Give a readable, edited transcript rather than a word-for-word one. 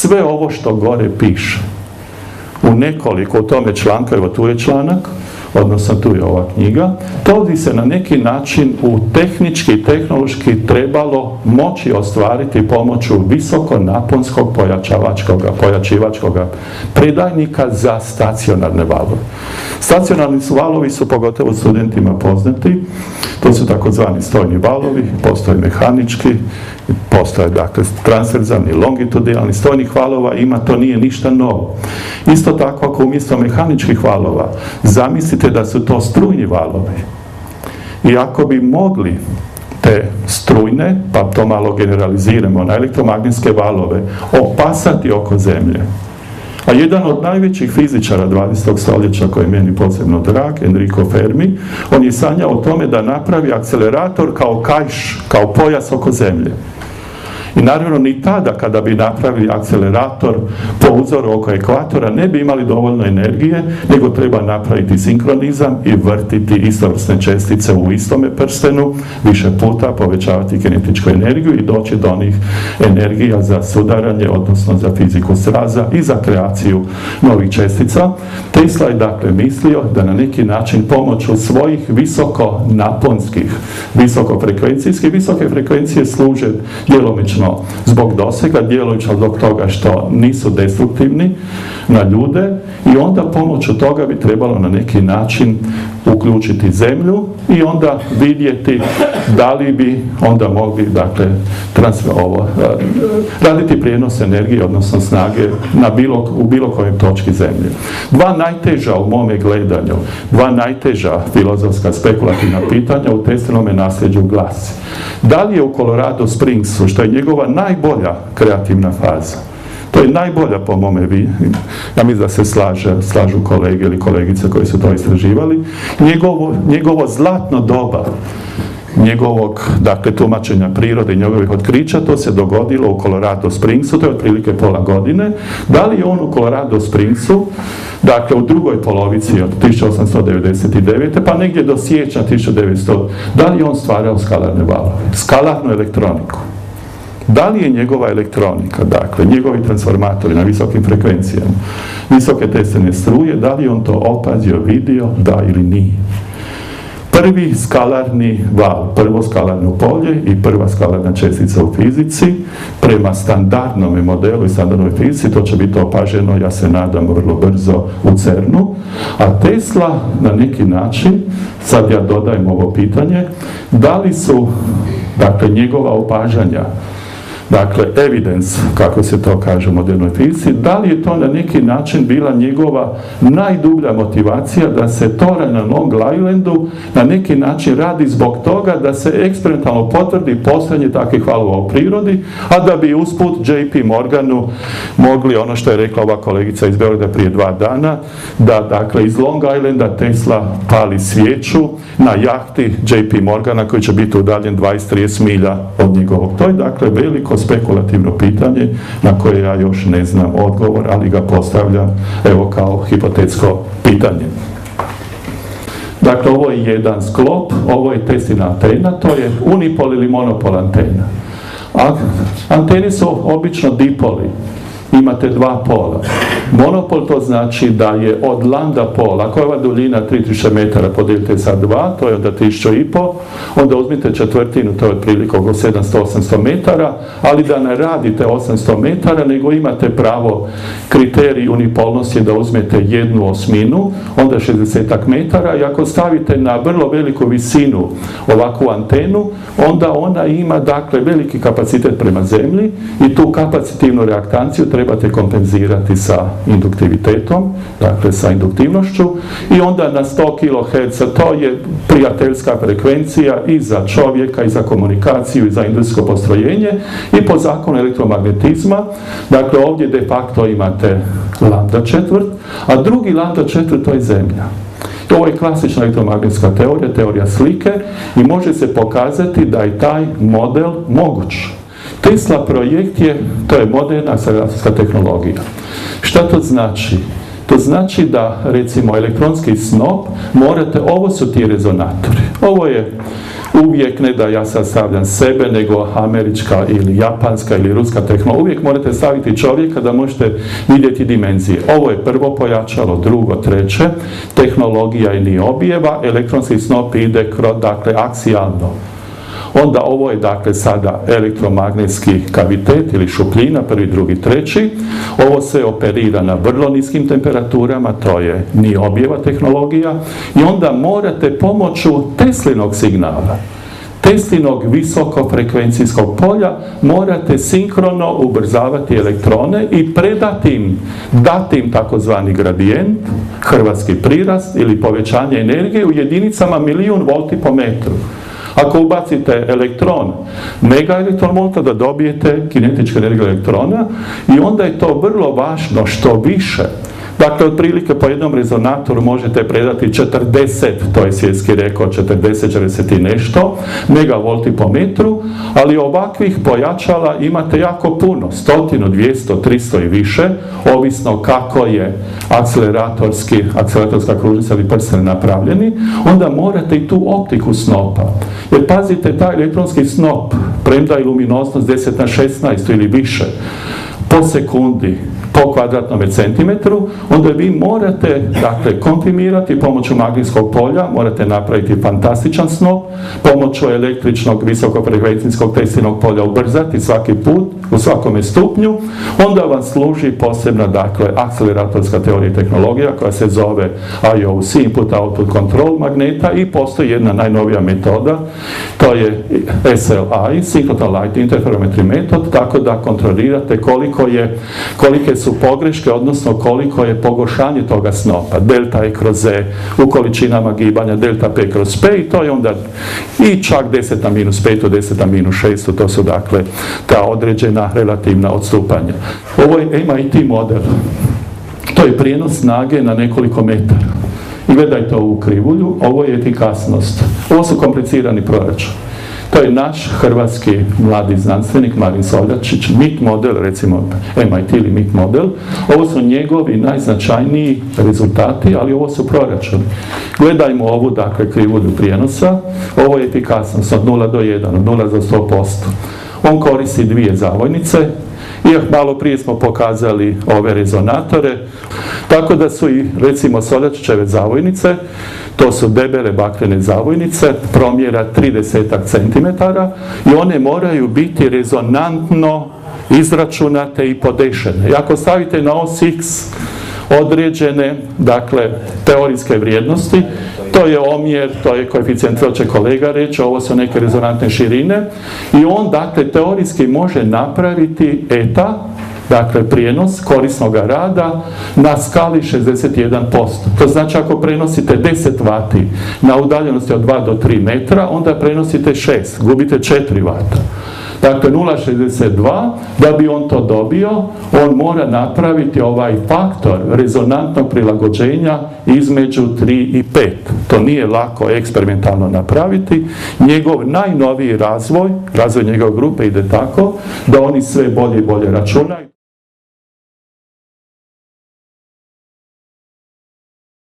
sve ovo što gore piše u nekoliko, u tome članka, evo tu je članak, odnosno tu je ova knjiga, to bi se na neki način u tehnički i tehnološki trebalo moći ostvariti pomoću visokonaponskog pojačivačkog predajnika za stacionarne valove. Stacionarni valovi su pogotovo studentima poznati, to su takozvani stojni valovi, postoje mehanički, postoje dakle transverzalni, longitudinalni, stojnih valova ima, to nije ništa novo. Isto tako ako umjesto mehaničkih valova zamislite da su to strujni valovi i ako bi mogli te strujne, pa to malo generaliziramo na elektromagnetske valove, opasati oko Zemlje. A jedan od najvećih fizičara 20. stoljeća, koji je meni posebno drag, Enrico Fermi, on je sanjao o tome da napravi akcelerator kao kaiš, kao pojas oko Zemlje. I naravno ni tada kada bi napravili akcelerator po uzoru oko ekvatora ne bi imali dovoljno energije, nego treba napraviti sinkronizam i vrtiti istovrsne čestice u istome prstenu više puta, povećavati kinetičku energiju i doći do onih energija za sudaranje, odnosno za fiziku sraza i za kreaciju novih čestica. Tesla je dakle mislio da na neki način pomoću svojih visokonaponskih, visokofrekvencijskih, visoke frekvencije služe djelomično zbog dosega, djelujući zbog toga što nisu destruktivni na ljude i onda pomoću toga bi trebalo na neki način uključiti Zemlju i onda vidjeti da li bi onda mogli dakle raditi prijenos energije, odnosno snage u bilo kojoj točki Zemlje. Dva najteža u mome gledanju, dva najteža filozofska spekulativna pitanja u Teslinome nasljeđu glasi: da li je u Colorado Springsu, što je njegova najbolja kreativna faza, to je najbolja po mome, ja mislim da se slažu kolege ili kolegice koji su to istraživali, njegovo zlatno doba njegovog, dakle, tumačenja prirode i njegovih otkrića, to se dogodilo u Colorado Springsu, to je otprilike pola godine. Da li je on u Colorado Springsu, dakle, u drugoj polovici od 1899. pa negdje do siječnja 1900, da li je on stvarao skalarne valove, skalarnu elektroniku? Da li je njegova elektronika, dakle, njegovi transformatori na visokim frekvencijama, visoke Tesline struje, da li je on to opazio, vidio, da ili nije? Prvi skalarni val, prvo skalarno polje i prva skalarna čestica u fizici, prema standardnom modelu i standardnoj fizici, to će biti opaženo, ja se nadam, vrlo brzo u CERN-u, a Tesla na neki način, sad ja dodajem ovo pitanje, da li su, dakle, njegova opažanja, dakle, evidence, kako se to kaže u modernoj fizici, da li je to na neki način bila njegova najdublja motivacija da se to na Long Islandu na neki način radi zbog toga da se eksperimentalno potvrdi postojanje takvih valova u prirodi, a da bi usput JP Morganu mogli, ono što je rekla ova kolegica iz Beograda prije 2 dana, da, dakle, iz Long Islanda Tesla pali svijeću na jahti JP Morgana koji će biti udaljen 20-30 milja od njegovog. To je, dakle, veliko spekulativno pitanje na koje ja još ne znam odgovor, ali ga postavljam evo kao hipotetsko pitanje. Dakle, ovo je jedan sklop, ovo je Teslina antena, to je unipol ili monopol antena. Antene su obično dipoli, imate dva pola. Monopol to znači da je od lambda pola, ako je ova duljina 3000 metara podijelite sa 2, to je onda 1500, onda uzmite četvrtinu, to je otprilike oko 700-800 metara, ali da ne radite 800 metara, nego imate pravo, kriterij unipolnosti je da uzmete 1/8, onda 60 metara, i ako stavite na vrlo veliku visinu ovakvu antenu, onda ona ima, dakle, veliki kapacitet prema Zemlji i tu kapacitivnu reaktanciju trebate kompenzirati sa induktivitetom, dakle sa induktivnošću, i onda na 100 kHz, to je prijateljska frekvencija i za čovjeka, i za komunikaciju, i za industrijsko postrojenje, i po zakonu elektromagnetizma, dakle ovdje de facto imate lambda četvrt, a drugi lambda četvrt to je Zemlja. Ovo je klasična elektromagnetska teorija, teorija slike, i može se pokazati da je taj model moguć. Tesla projekt je, to je moderna akceleracijska tehnologija. Šta to znači? To znači da, recimo, elektronski snop morate, ovo su ti rezonatori. Ovo je uvijek, ne da ja sad stavljam sebe, nego američka ili japanska ili ruska tehnologija, uvijek morate staviti čovjeka da možete vidjeti dimenzije. Ovo je prvo pojačalo, drugo, treće, tehnologija i niobijeva, elektronski snop ide dakle, aksijalno. Onda ovo je dakle sada elektromagnetski kavitet ili šupljina, prvi, drugi, treći. Ovo se operira na vrlo niskim temperaturama, to je niobijeva tehnologija. I onda morate pomoću Teslinog signala, Teslinog visokofrekvencijskog polja, morate sinkrono ubrzavati elektrone i dati im takozvani gradijent, hrvatski prirast ili povećanje energije u jedinicama 1.000.000 volti po metru. Ako ubacite elektron, megaelektron volta, da dobijete kinetičku energiju elektrona i onda je to vrlo važno što više. Dakle, otprilike po jednom rezonatoru možete predati 40, to je svjetski rekord, 40 i nešto, megavolti po metru, ali ovakvih pojačala imate jako puno, 100, 200, 300 i više, ovisno kako je akceleratorska kružnica ili prsten napravljeni, onda morate i tu optiku snopa. Jer pazite, taj elektronski snop, premda je luminoznost 10 na 16 ili više, po sekundi, po kvadratnom centimetru, onda vi morate, dakle, komprimirati pomoću magnetskog polja, morate napraviti fantastičan snop, pomoću električnog visokofrekvencijskog Teslinog polja ubrzati svaki put, u svakome stupnju, onda vam služi posebna, dakle, akceleratorska teorija i tehnologija koja se zove IOC, Input Output Control magneta, i postoji jedna najnovija metoda, to je SLI, Synchrotron Light Interferometry metod, tako da kontrolirate kolike su pogreške, odnosno koliko je pogoršanje toga snopa. Delta E kroz E u količinama gibanja, delta P kroz P, i to je onda i čak 10 na minus 5, 10 na minus 6, to su dakle ta određena relativna odstupanja. Ovo je MIT model. To je prijenos snage na nekoliko metara. I gledajte ovu krivulju, ovo je efikasnost. Ovo su komplicirani proračun. To je naš hrvatski mladi znanstvenik Marin Soljačić, MIT model, recimo MIT ili MIT model. Ovo su njegovi najznačajniji rezultati, ali ovo su proračuni. Gledajmo ovu, dakle, krivulju prijenosa. Ovo je efikasnost od 0 do 1, od 0 do 100%. On koristi dvije zavojnice, i malo prije smo pokazali ove rezonatore, tako da su i, recimo, Soljačićeve zavojnice, to su debele bakrene zavojnice, promjera 30 centimetara, i one moraju biti rezonantno izračunate i podešene. I ako stavite na os X određene, dakle, teorijske vrijednosti, to je omjer, to je koeficijent, to će kolega reći, ovo su neke rezonantne širine, i on, dakle, teorijski može napraviti eta, dakle, prijenos korisnog rada na skali 61%. To znači, ako prenosite 10 vati na udaljenosti od 2 do 3 metra, onda prenosite 6, gubite 4 vata. Dakle, 0,62, da bi on to dobio, on mora napraviti ovaj faktor rezonantnog prilagođenja između 3 i 5. To nije lako eksperimentalno napraviti. Njegov najnoviji razvoj njegove grupe ide tako da oni sve bolje i bolje računaju.